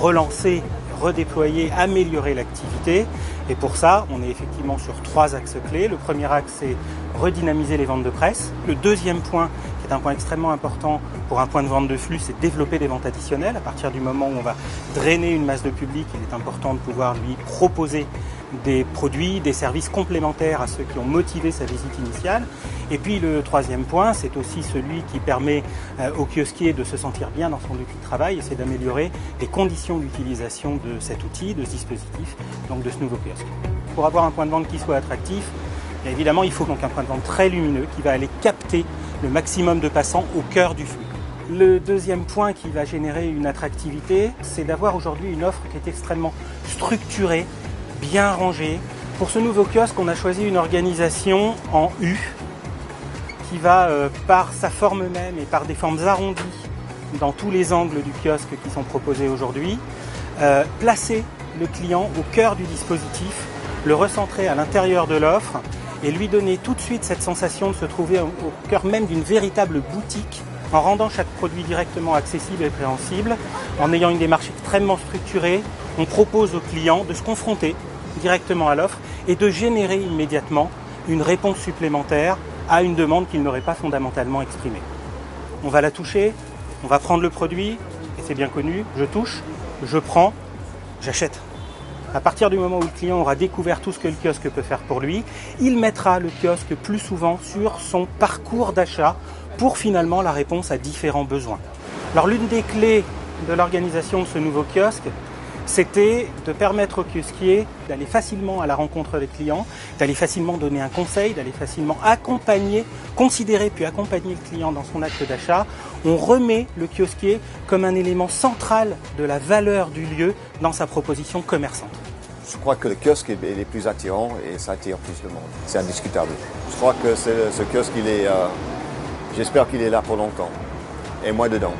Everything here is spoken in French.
relancer, redéployer, améliorer l'activité. Et pour ça, on est effectivement sur 3 axes clés. Le premier axe, c'est redynamiser les ventes de presse. Le deuxième point, qui est un point extrêmement important pour un point de vente de flux, c'est développer des ventes additionnelles. À partir du moment où on va drainer une masse de public, il est important de pouvoir lui proposer des produits, des services complémentaires à ceux qui ont motivé sa visite initiale. Et puis le troisième point, c'est aussi celui qui permet au kiosquier de se sentir bien dans son outil de travail, et c'est d'améliorer les conditions d'utilisation de cet outil, de ce dispositif, donc de ce nouveau kiosque. Pour avoir un point de vente qui soit attractif, bien évidemment, il faut donc un point de vente très lumineux qui va aller capter le maximum de passants au cœur du flux. Le deuxième point qui va générer une attractivité, c'est d'avoir aujourd'hui une offre qui est extrêmement structurée, bien rangée. Pour ce nouveau kiosque, on a choisi une organisation en U qui va, par sa forme même et par des formes arrondies dans tous les angles du kiosque qui sont proposés aujourd'hui, placer le client au cœur du dispositif, le recentrer à l'intérieur de l'offre et lui donner tout de suite cette sensation de se trouver au cœur même d'une véritable boutique, en rendant chaque produit directement accessible et préhensible, en ayant une démarche extrêmement structurée. On propose au client de se confronter directement à l'offre et de générer immédiatement une réponse supplémentaire à une demande qu'il n'aurait pas fondamentalement exprimée. On va la toucher, on va prendre le produit, et c'est bien connu, je touche, je prends, j'achète. À partir du moment où le client aura découvert tout ce que le kiosque peut faire pour lui, il mettra le kiosque plus souvent sur son parcours d'achat pour finalement la réponse à différents besoins. Alors l'une des clés de l'organisation de ce nouveau kiosque, c'était de permettre au kiosquier d'aller facilement à la rencontre des clients, d'aller facilement donner un conseil, d'aller facilement accompagner, considérer puis accompagner le client dans son acte d'achat. On remet le kiosquier comme un élément central de la valeur du lieu dans sa proposition commerçante. Je crois que le kiosque est plus attirant et ça attire plus de monde. C'est indiscutable. Je crois que ce kiosque, j'espère qu'il est là pour longtemps. Et moi dedans.